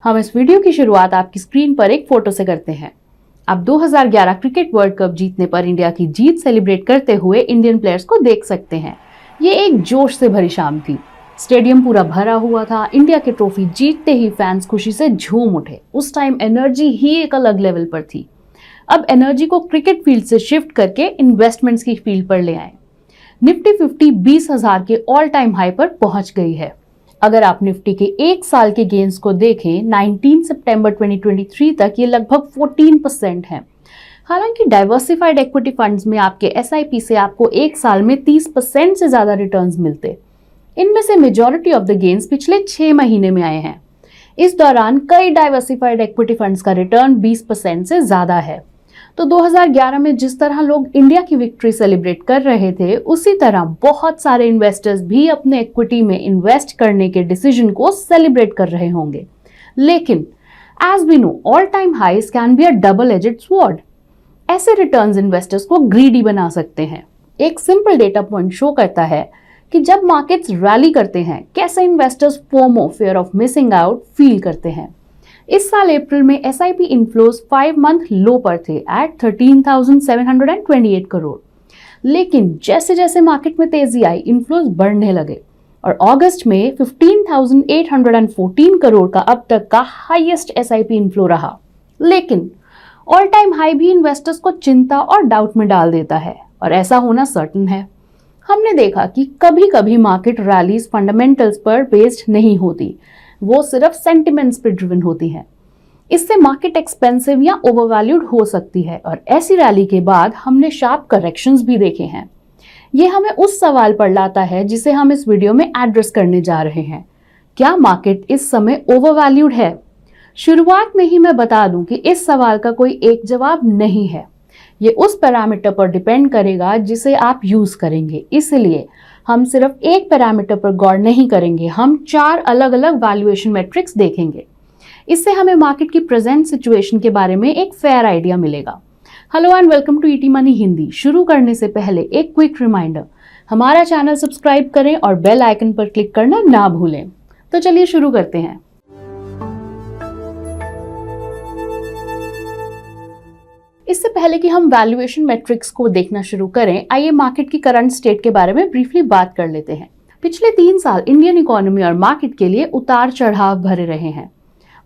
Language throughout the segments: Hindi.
हम इस वीडियो की शुरुआत आपकी स्क्रीन पर एक फोटो से करते हैं। आप 2011 क्रिकेट वर्ल्ड कप जीतने पर इंडिया की जीत सेलिब्रेट करते हुए इंडियन प्लेयर्स को देख सकते हैं। ये एक जोश से भरी शाम थी। स्टेडियम पूरा भरा हुआ था। इंडिया की ट्रॉफी जीतते ही फैंस खुशी से झूम उठे। उस टाइम एनर्जी ही एक अलग लेवल पर थी। अब एनर्जी को क्रिकेट फील्ड से शिफ्ट करके इन्वेस्टमेंट्स की फील्ड पर ले आए। निफ्टी 50 20,000 के ऑल टाइम हाई पर पहुंच गई है। अगर आप निफ्टी के एक साल के गेन्स को देखें 19 सितंबर 2023 तक ये लगभग 14% है। हालांकि डाइवर्सिफाइड इक्विटी फंड्स में आपके एसआईपी से आपको एक साल में 30% से ज्यादा रिटर्न्स मिलते। इनमें से मेजॉरिटी ऑफ द गेन्स पिछले 6 महीने में आए हैं। इस दौरान कई डाइवर्सिफाइड इक्विटी फंड्स का रिटर्न 20% से ज्यादा है। तो 2011 में जिस तरह लोग इंडिया की विक्ट्री सेलिब्रेट कर रहे थे, उसी तरह बहुत सारे इन्वेस्टर्स भी अपने इक्विटी में इन्वेस्ट करने के डिसीजन को सेलिब्रेट कर रहे होंगे। लेकिन as we know, all time highs can be a double edged sword. ऐसे रिटर्न्स इन्वेस्टर्स को ग्रीडी बना सकते हैं। एक सिंपल डेटा पॉइंट शो करता है कि जब मार्केट्स रैली करते हैं, कैसे investors FOMO, fear of missing out, feel करते हैं। इस साल अप्रैल में एसआईपी इनफ्लोज 5 मंथ लो पर थे एट 13,728 करोड़। लेकिन जैसे जैसे मार्केट में तेजी आई, इनफ्लोज बढ़ने लगे और अगस्त में 15,814 करोड़ का अब तक का हाईएस्ट एसआईपी इनफ्लो रहा। लेकिन ऑल टाइम हाई भी इन्वेस्टर्स को चिंता और डाउट में डाल देता है, और ऐसा होना सर्टेन है। हमने देखा कि कभी कभी मार्केट रैलीज फंडामेंटल्स पर बेस्ड नहीं होती, वो सिर्फ सेंटिमेंट्स पे ड्रिवन होती है। इससे मार्केट एक्सपेंसिव या ओवरवैल्यूड हो सकती है, और ऐसी रैली के बाद हमने शार्प करेक्शंस भी देखे हैं। ये हमें उस सवाल पर लाता है जिसे हम इस वीडियो में एड्रेस करने जा रहे हैं। क्या मार्केट इस समय ओवरवैल्यूड है? शुरुआत में ही मैं बता दूं कि इस सवाल का कोई एक जवाब नहीं है। ये उस पैरामीटर पर डिपेंड करेगा जिसे आप यूज करेंगे। इसलिए हम सिर्फ एक पैरामीटर पर गौर नहीं करेंगे, हम 4 अलग अलग वैल्यूएशन मैट्रिक्स देखेंगे। इससे हमें मार्केट की प्रेजेंट सिचुएशन के बारे में एक फेयर आइडिया मिलेगा। Hello and welcome to ET money Hindi. शुरू करने से पहले एक क्विक रिमाइंडर, हमारा चैनल सब्सक्राइब करें और बेल आइकन पर क्लिक करना ना भूलें। तो चलिए शुरू करते हैं। इससे पहले कि हम वैल्यूएशन मैट्रिक्स को देखना शुरू करें, आइए मार्केट की करंट स्टेट के बारे में ब्रीफली बात कर लेते हैं। पिछले 3 साल इंडियन इकोनॉमी और मार्केट के लिए उतार चढ़ाव भरे रहे हैं।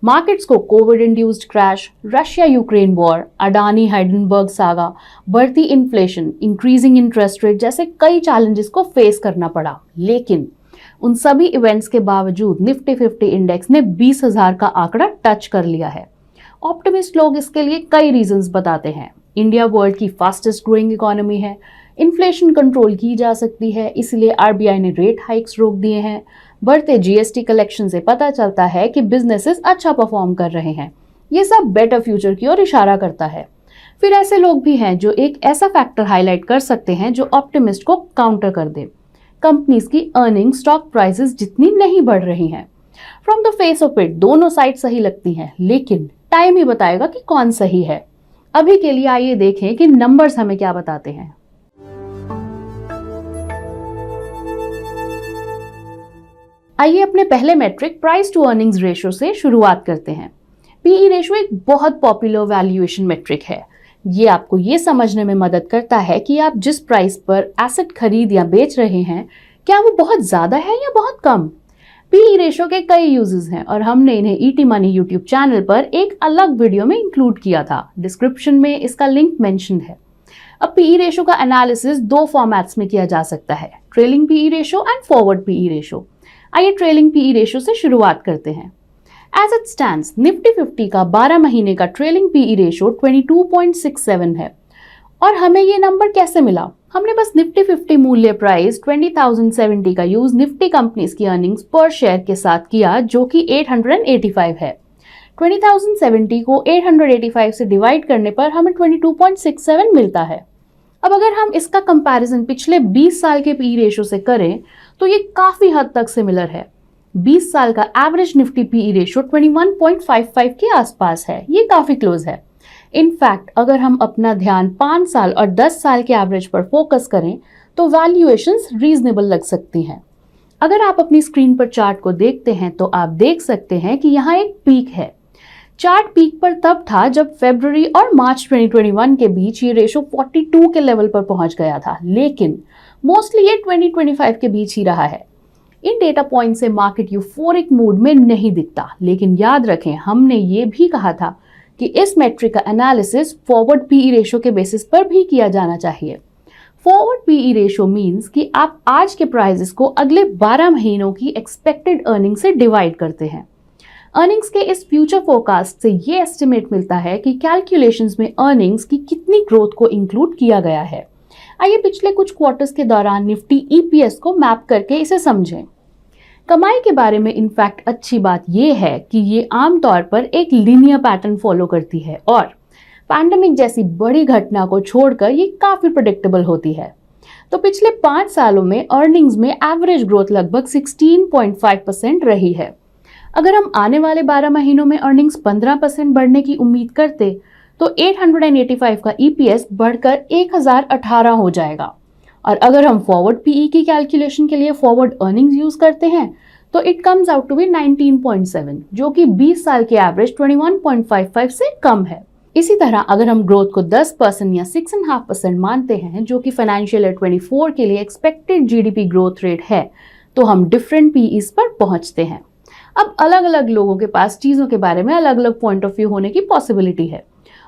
मार्केट्स को COVID induced crash, Russia Ukraine war, Adani Hindenburg saga, बढ़ती इन्फ्लेशन, इंक्रीजिंग इंटरेस्ट रेट जैसे कई चैलेंजेस को फेस करना पड़ा। लेकिन उन सभी इवेंट्स के बावजूद निफ्टी 50 इंडेक्स ने 20,000 का आंकड़ा टच कर लिया है। ऑप्टिमिस्ट लोग इसके लिए कई रीजंस बताते हैं। इंडिया वर्ल्ड की फास्टेस्ट ग्रोइंग इकोनॉमी है, इन्फ्लेशन कंट्रोल की जा सकती है, इसलिए आरबीआई ने रेट हाइक्स रोक दिए हैं। बढ़ते जीएसटी कलेक्शन से पता चलता है कि बिजनेसेस अच्छा परफॉर्म कर रहे हैं। ये सब बेटर फ्यूचर की ओर इशारा करता है। फिर ऐसे लोग भी हैं जो एक ऐसा फैक्टर हाईलाइट कर सकते हैं जो ऑप्टिमिस्ट को काउंटर कर दे। कंपनीज की अर्निंग, स्टॉक प्राइसेस जितनी नहीं बढ़ रही हैं। From the face of it दोनों साइड सही लगती हैं, लेकिन टाइम ही बताएगा कि कौन सही है। अभी के लिए आइए देखें कि नंबर्स हमें क्या बताते हैं। आइए अपने पहले metric price to earnings ratio से शुरुआत करते हैं। पीई रेशियो एक बहुत पॉपुलर वैल्यूएशन मैट्रिक है। ये आपको ये समझने में मदद करता है कि आप जिस प्राइस पर एसेट खरीद या बेच रहे हैं, क्या वो बहुत ज्यादा है या बहुत कम। पीई रेशियो के कई यूजेस हैं और हमने इन्हें ईटी मनी यूट्यूब चैनल पर एक अलग वीडियो में इंक्लूड किया था। डिस्क्रिप्शन में इसका लिंक मेंशन है। अब पीई रेशियो का एनालिसिस 2 फॉर्मेट्स में किया जा सकता है, trailing PE ratio and forward PE ratio. आइए ट्रेलिंग पीई रेशियो से शुरुआत करते हैं। एज इट स्टैंड्स, निफ्टी 50 का 12 महीने का ट्रेलिंग पीई रेशियो 22.67 है। और हमें ये नंबर कैसे मिला? हमने बस निफ्टी 50 मूल्य प्राइस 20,070 का यूज निफ्टी कंपनीज की अर्निंग्स पर शेयर के साथ किया, जो कि 885 है। 20,070 को 885 से डिवाइड करने पर हमें 22.67 मिलता है। अब अगर हम इसका कंपैरिजन पिछले 20 साल के पी रेशियो से करें तो ये काफी हद तक सिमिलर है। 20 साल का एवरेज निफ्टी पीई रेशियो 21.55 के आसपास है। ये काफी क्लोज है। इनफैक्ट अगर हम अपना ध्यान 5 साल और 10 साल के एवरेज पर फोकस करें तो वैल्यूएशंस रीजनेबल लग सकती हैं। अगर आप अपनी स्क्रीन पर चार्ट को देखते हैं तो आप देख सकते हैं कि यहाँ एक पीक है। चार्ट पीक पर तब था जब फरवरी और मार्च 2021 के बीच ये रेशो 42 के लेवल पर पहुंच गया था, लेकिन मोस्टली ये 2025 के बीच ही रहा है। इन डेटा पॉइंट से मार्केट यूफोरिक मूड में नहीं दिखता, लेकिन याद रखें हमने ये भी कहा था कि इस मेट्रिक का एनालिसिस फॉरवर्ड पीई रेशो के बेसिस पर भी किया जाना चाहिए। फॉरवर्ड पीई रेशो मींस कि आप आज के प्राइसेस को अगले 12 महीनों की एक्सपेक्टेड अर्निंग से डिवाइड करते हैं। अर्निंग्स के इस फ्यूचर फोरकास्ट से ये एस्टिमेट मिलता है कि कैलकुलेशंस में अर्निंग्स की कितनी ग्रोथ को इंक्लूड किया गया है। आइए पिछले कुछ क्वार्टर्स के दौरान निफ्टी ईपीएस को मैप करके इसे समझें। कमाई के बारे में इनफैक्ट अच्छी बात यह है कि ये आमतौर पर एक लीनियर पैटर्न फॉलो करती है और पैंडेमिक जैसी बड़ी घटना को छोड़कर ये काफी प्रेडिक्टेबल होती है। तो पिछले 5 सालों में अर्निंग्स में एवरेज ग्रोथ लगभग 16.5% रही है। अगर हम आने वाले 12 महीनों में अर्निंग्स 15% बढ़ने की उम्मीद करते तो 885 का ईपीएस बढ़कर 1018 हो जाएगा। और अगर हम फॉरवर्ड पीई की कैलकुलेशन के लिए फॉरवर्ड अर्निंग्स यूज करते हैं तो it comes out to be 19.7, जो कि 20 साल के एवरेज 21.55 से कम है। इसी तरह अगर हम ग्रोथ को 10% या 6.5% मानते हैं, जो कि फाइनेंशियल ईयर 24 के लिए एक्सपेक्टेड जीडीपी ग्रोथ रेट है, तो हम डिफरेंट पीईस पर पहुंचते हैं। अब अलग अलग लोगों के पास चीजों के बारे में अलग अलग पॉइंट ऑफ व्यू होने की पॉसिबिलिटी है,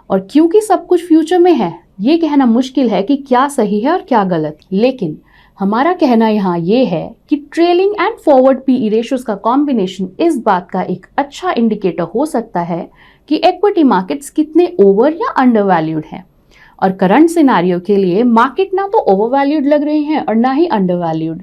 और क्योंकि सब कुछ फ्यूचर में है, ये कहना मुश्किल है कि क्या सही है और क्या गलत। लेकिन हमारा कहना यहाँ ये है कि trailing and forward PE ratios का कॉम्बिनेशन इस बात का एक अच्छा इंडिकेटर हो सकता है कि इक्विटी मार्केट्स कितने ओवर या अंडर वैल्यूड हैं। और करंट सिनेरियो के लिए मार्केट ना तो ओवर वैल्यूड लग रही है और ना ही अंडर वैल्यूड।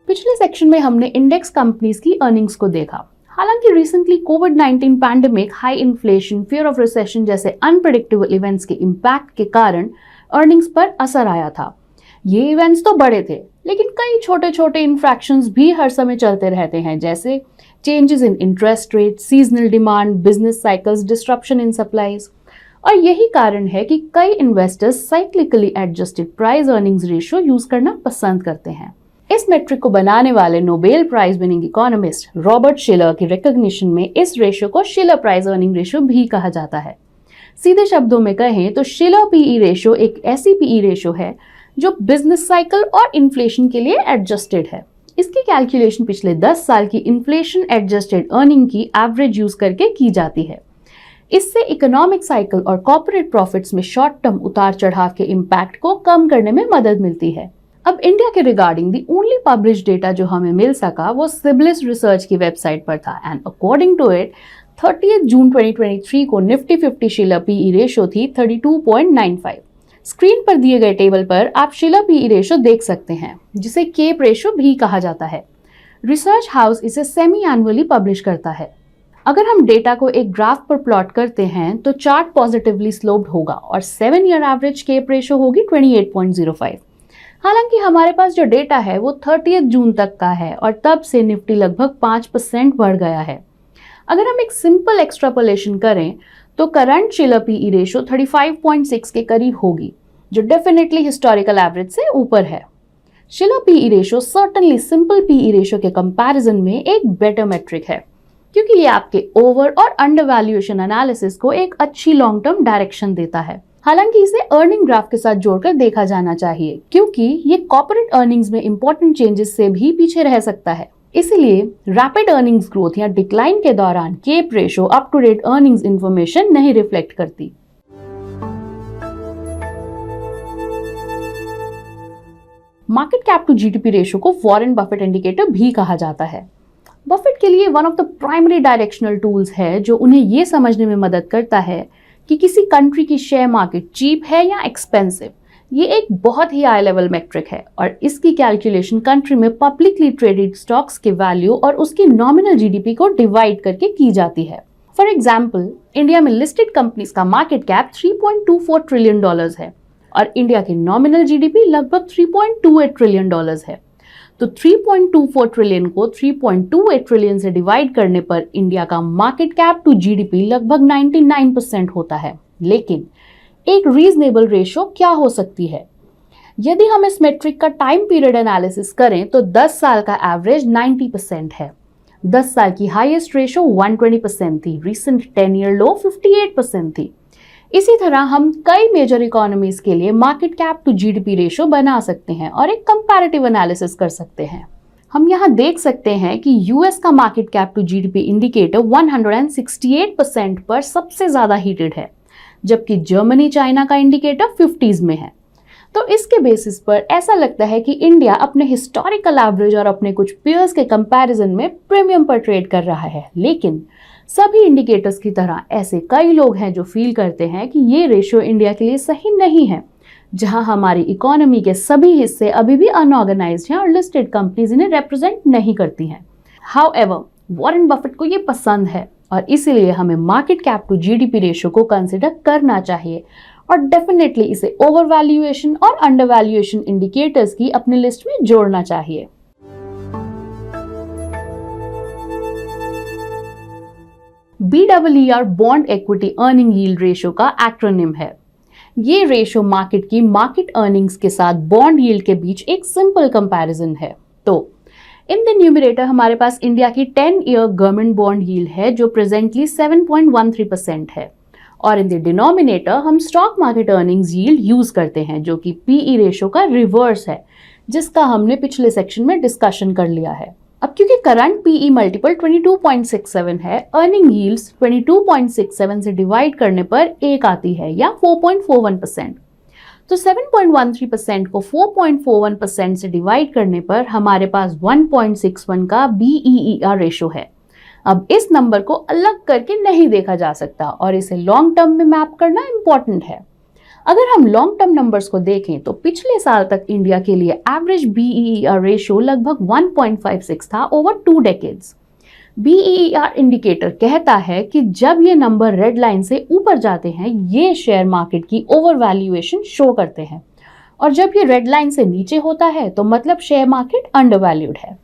पिछले सेक्शन में हमने इंडेक्स कंपनीज की अर्निंग्स को देखा। हालांकि recently covid pandemic, high inflation, fear of recession जैसे अनप्रेडिक्टेबल इवेंट्स के इम्पैक्ट के कारण अर्निंग्स पर असर आया था। ये इवेंट्स तो बड़े थे, लेकिन कई छोटे छोटे इन्फ्रैक्शंस भी हर समय चलते रहते हैं, जैसे changes in interest rate, seasonal demand, business cycles, disruption in supplies. और यही कारण है कि कई investors cyclically adjusted price earnings ratio use करना पसंद करते हैं। इस मेट्रिक को बनाने वाले Nobel prize winning economist Robert Shiller की रिकॉग्निशन में इस रेशियो को शिलर प्राइस अर्निंग रेशियो भी कहा जाता है। सीधे शब्दों में कहें तो शिलर पीई रेशियो एक ऐसी पीई रेशियो है जो बिजनेस साइकिल और इन्फ्लेशन के लिए एडजस्टेड है। इसकी कैलकुलेशन पिछले 10 साल की इन्फ्लेशन एडजस्टेड अर्निंग की एवरेज यूज करके की जाती है। इससे इकोनॉमिक साइकिल और कॉर्पोरेट प्रॉफिट्स में शॉर्ट टर्म उतार चढ़ाव के इम्पैक्ट को कम करने में मदद मिलती है। अब इंडिया के regarding the only publish data जो हमें मिल सका वो सिबलिस रिसर्च की वेबसाइट पर था, एंड अकॉर्डिंग टू इट 30 जून 2023 को निफ्टी 50 शिलर पीई रेशियो थी 32.95। स्क्रीन पर दिए गए टेबल पर आप शिलर पीई रेशियो देख सकते हैं, जिसे केप रेशियो भी कहा जाता है। रिसर्च हाउस इसे सेमी एनुअली पब्लिश करता है। अगर हम डेटा को एक ग्राफ पर प्लॉट करते हैं तो चार्ट पॉजिटिवली स्लोप्ड होगा और 7 ईयर एवरेज केप रेशियो होगी 28.05। हालांकि हमारे पास जो डेटा है वो 30 जून तक का है और तब से निफ्टी लगभग 5% बढ़ गया है। अगर हम एक सिंपल एक्सट्रापोलेशन करें तो करंट शिलर पीई रेशियो 35.6 के करीब होगी, जो डेफिनेटली हिस्टोरिकल एवरेज से ऊपर है। Shiller PE ratio certainly simple PE ratio के कंपैरिजन में एक बेटर मेट्रिक है, क्योंकि ये आपके ओवर और अंडर वैल्यूएशन एनालिसिस को एक अच्छी लॉन्ग टर्म डायरेक्शन देता है। हालांकि इसे अर्निंग ग्राफ के साथ जोड़कर देखा जाना चाहिए, क्योंकि ये कॉर्पोरेट अर्निंग्स में इंपॉर्टेंट चेंजेस से भी पीछे रह सकता है। इसलिए रैपिड अर्निंग्स ग्रोथ या डिक्लाइन के दौरान CAPE ratio up to date earnings information नहीं रिफ्लेक्ट करती। Market cap to GDP ratio को वॉरेन बफेट इंडिकेटर भी कहा जाता है। बफेट के लिए one of the primary directional tools है जो उन्हें ये समझने में मदद करता है कि किसी कंट्री की शेयर मार्केट चीप है या एक्सपेंसिव। ये एक बहुत ही हाई लेवल मेट्रिक है और इसकी कैलकुलेशन कंट्री में पब्लिकली ट्रेडेड स्टॉक्स के वैल्यू और उसकी नॉमिनल जीडीपी को डिवाइड करके की जाती है। फॉर एग्जाम्पल, इंडिया में लिस्टेड कंपनीज का मार्केट कैप $3.24 ट्रिलियन है और इंडिया की नॉमिनल जीडीपी लगभग $3.28 ट्रिलियन है। तो 3.24 ट्रिलियन को 3.28 ट्रिलियन से डिवाइड करने पर इंडिया का मार्केट कैप टू जीडीपी लगभग 99% होता है। लेकिन एक रीजनेबल रेशियो क्या हो सकती है? यदि हम इस मेट्रिक का टाइम पीरियड एनालिसिस करें तो 10 साल का एवरेज 90% है। 10 साल की हाईएस्ट रेशो 120% थी, रिसेंट 10 ईयर लो 58% थी। इसी तरह हम कई मेजर इकोनॉमीज के लिए market cap to GDP ratio बना सकते हैं और एक कंपैरेटिव एनालिसिस कर सकते हैं। हम यहाँ देख सकते हैं कि यूएस का market cap to GDP indicator 168% पर सबसे ज्यादा हीटेड है, जबकि जर्मनी चाइना का इंडिकेटर 50s में है। तो इसके बेसिस पर ऐसा लगता है कि इंडिया अपने हिस्टोरिकल एवरेज और अपने कुछ पीयर्स के कंपैरिजन में प्रीमियम पर ट्रेड कर रहा है। लेकिन सभी इंडिकेटर्स की तरह ऐसे कई लोग हैं जो फील करते हैं कि ये रेशियो इंडिया के लिए सही नहीं है, जहां हमारी इकोनॉमी के सभी हिस्से अभी भी अनऑर्गेनाइज्ड हैं और लिस्टेड कंपनीज इन्हें रिप्रेजेंट नहीं करती हैं। हाउएवर, वॉरेन बफेट को ये पसंद है और इसीलिए हमें market cap to GDP ratio को कंसिडर करना चाहिए और डेफिनेटली इसे ओवर वैल्यूएशन और अंडर वैल्यूएशन इंडिकेटर्स की अपनी लिस्ट में जोड़ना चाहिए। BEER bond equity earning yield ratio का एक्रोनिम है। ये रेशियो मार्केट की मार्केट अर्निंग्स के साथ बॉन्ड यील्ड के बीच एक सिंपल कंपैरिजन है। तो इन द न्यूमरेटर हमारे पास इंडिया की 10 ईयर गवर्नमेंट बॉन्ड यील्ड है जो प्रेजेंटली 7.13% है, और इन द डिनोमिनेटर हम stock market earnings yield use करते हैं जो कि पीई रेशियो का रिवर्स है, जिसका हमने पिछले सेक्शन में डिस्कशन कर लिया है। अब क्योंकि करंट पीई मल्टीपल 22.67 है, अर्निंग यील्ड्स 22.67 से डिवाइड करने पर 1 आती है या 4.41%। तो 7.13% को 4.41% से डिवाइड करने पर हमारे पास 1.61 का BEER रेशो है। अब इस नंबर को अलग करके नहीं देखा जा सकता और इसे लॉन्ग टर्म में मैप करना इंपॉर्टेंट है। अगर हम लॉन्ग टर्म नंबर्स को देखें तो पिछले साल तक इंडिया के लिए एवरेज BEER रेशियो लगभग 1.56 था ओवर 2 डेकेड्स। BEER इंडिकेटर कहता है कि जब ये नंबर रेड लाइन से ऊपर जाते हैं ये शेयर मार्केट की ओवर वैल्यूएशन शो करते हैं, और जब ये रेड लाइन से नीचे होता है तो मतलब शेयर मार्केट अंडर वैल्यूड है।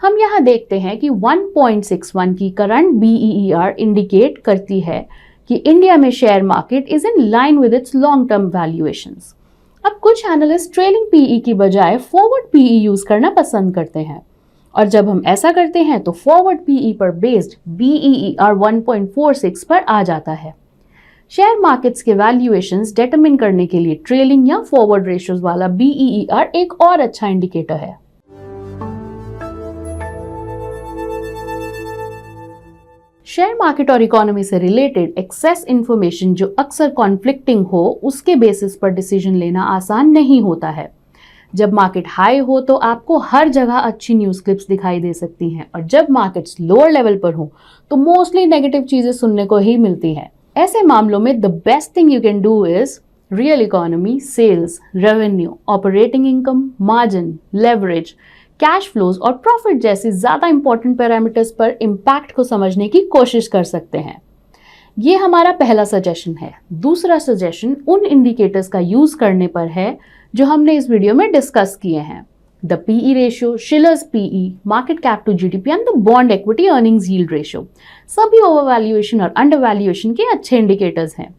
हम यहाँ देखते हैं कि 1.61 की करंट BEER इंडिकेट करती है कि इंडिया में share market is in line with its long term valuations. अब कुछ एनालिस्ट ट्रेलिंग पीई की बजाय फॉरवर्ड पीई यूज करना पसंद करते हैं, और जब हम ऐसा करते हैं तो फॉरवर्ड पीई पर बेस्ड BEER 1.46 पर आ जाता है। शेयर मार्केट्स के वैल्यूएशंस डिटरमिन करने के लिए ट्रेलिंग या फॉरवर्ड रेशियोज वाला BEER एक और अच्छा इंडिकेटर है। शेयर मार्केट और इकोनॉमी से रिलेटेड एक्सेस इंफॉर्मेशन जो अक्सर कॉन्फ्लिक्टिंग हो उसके बेसिस पर डिसीजन लेना आसान नहीं होता है। जब मार्केट हाई हो तो आपको हर जगह अच्छी न्यूज़ क्लिप्स दिखाई दे सकती हैं, और जब मार्केट्स लोअर लेवल पर हो तो मोस्टली नेगेटिव चीजें सुनने को ही मिलती हैं। ऐसे मामलों में the best thing you can do is real economy, sales, revenue, operating income, margin, leverage, cash flows और प्रॉफिट जैसी ज्यादा इंपॉर्टेंट पैरामीटर्स पर इम्पैक्ट को समझने की कोशिश कर सकते हैं। ये हमारा पहला सजेशन है। दूसरा सजेशन उन इंडिकेटर्स का यूज करने पर है जो हमने इस वीडियो में डिस्कस किए हैं। The PE ratio, Shiller's PE, market cap to GDP and the bond equity earnings yield ratio सभी ओवर वैल्यूएशन और अंडर वैल्यूएशन के अच्छे इंडिकेटर्स हैं।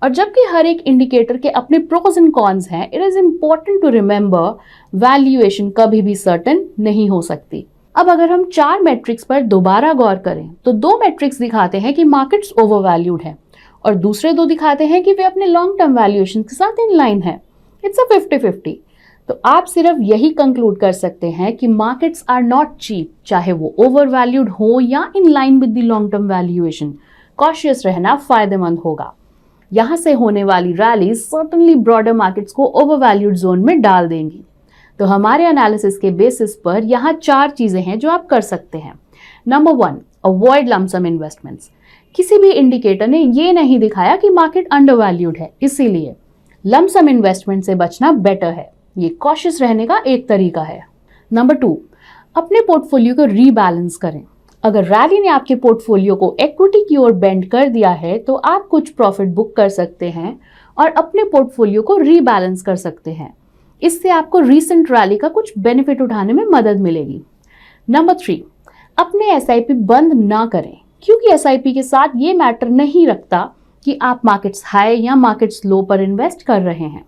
और जबकि हर एक इंडिकेटर के अपने प्रोज एंड कॉन्स हैं, it is important to remember valuation कभी भी सर्टेन नहीं हो सकती। अब अगर हम 4 मैट्रिक्स पर दोबारा गौर करें तो 2 मैट्रिक्स दिखाते हैं कि मार्केट्स ओवर वैल्यूड है और दूसरे 2 दिखाते हैं कि वे अपने लॉन्ग टर्म वैल्यूएशन के साथ इन लाइन है। It's a 50-50। तो आप सिर्फ यही कंक्लूड कर सकते हैं कि मार्केट्स आर नॉट चीप, चाहे वो ओवर वैल्यूड हो या in line with the long term valuation. Cautious रहना फायदेमंद होगा। यहाँ से होने वाली रैलीज सर्टेनली ब्रॉडर मार्केट्स को ओवरवैल्यूड जोन में डाल देंगी। तो हमारे एनालिसिस के बेसिस पर यहाँ 4 चीजें हैं जो आप कर सकते हैं। Number 1, avoid lump sum investments. किसी भी इंडिकेटर ने ये नहीं दिखाया कि मार्केट अंडरवैल्यूड है, इसीलिए लमसम इन्वेस्टमेंट से बचना बेटर है। ये कॉशियस रहने का एक तरीका है। नंबर 2, अपने पोर्टफोलियो को रीबैलेंस करें। अगर रैली ने आपके पोर्टफोलियो को इक्विटी की ओर बेंड कर दिया है तो आप कुछ प्रॉफिट बुक कर सकते हैं और अपने पोर्टफोलियो को रीबैलेंस कर सकते हैं। इससे आपको रीसेंट रैली का कुछ बेनिफिट उठाने में मदद मिलेगी। नंबर 3, अपने एसआईपी बंद ना करें, क्योंकि एसआईपी के साथ ये मैटर नहीं रखता कि आप मार्केट्स हाई या मार्केट्स लो पर इन्वेस्ट कर रहे हैं।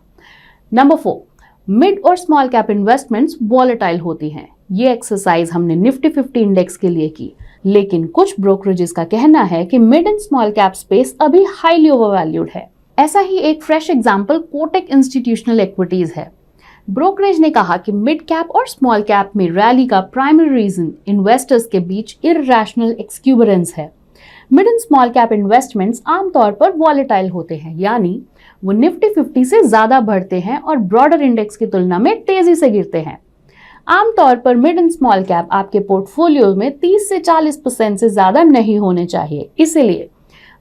नंबर 4, मिड और स्मॉल कैप इन्वेस्टमेंट्स वॉलेटाइल होती हैं। ये एक्सरसाइज हमने निफ्टी 50 इंडेक्स के लिए की, लेकिन कुछ ब्रोकरेजेस का कहना है कि mid and small cap space अभी हाईली ओवरवैल्यूड है। ऐसा ही एक fresh example Kotak institutional equities है। ब्रोकरेज ने कहा कि मिड कैप और स्मॉल कैप में रैली का प्राइमरी रीजन इन्वेस्टर्स के बीच इरैशनल एक्सक्यूबरेंस है। Mid and small cap investments आमतौर पर वॉलेटाइल होते हैं, यानी वो निफ्टी 50 से ज्यादा बढ़ते हैं और ब्रॉडर इंडेक्स की तुलना में तेजी से गिरते हैं। आमतौर पर मिड एंड स्मॉल कैप आपके पोर्टफोलियो में 30 से 40% से ज्यादा नहीं होने चाहिए। इसीलिए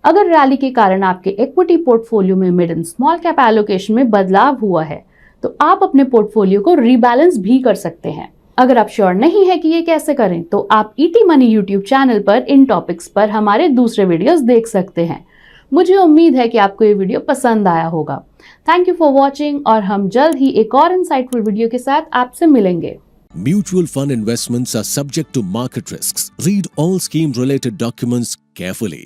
अगर रैली के कारण आपके इक्विटी पोर्टफोलियो में mid and small cap allocation में बदलाव हुआ है, तो आप अपने पोर्टफोलियो को रीबैलेंस भी कर सकते हैं। अगर आप श्योर नहीं है कि ये कैसे करें, तो आप ईटी मनी यूट्यूब चैनल पर इन टॉपिक्स पर हमारे दूसरे वीडियोस देख सकते हैं। मुझे उम्मीद है कि आपको ये वीडियो पसंद आया होगा। थैंक यू फॉर वॉचिंग, और हम जल्द ही एक और इंसाइटफुल वीडियो के साथ आपसे मिलेंगे। Mutual fund investments are subject to market risks. Read all scheme related documents carefully.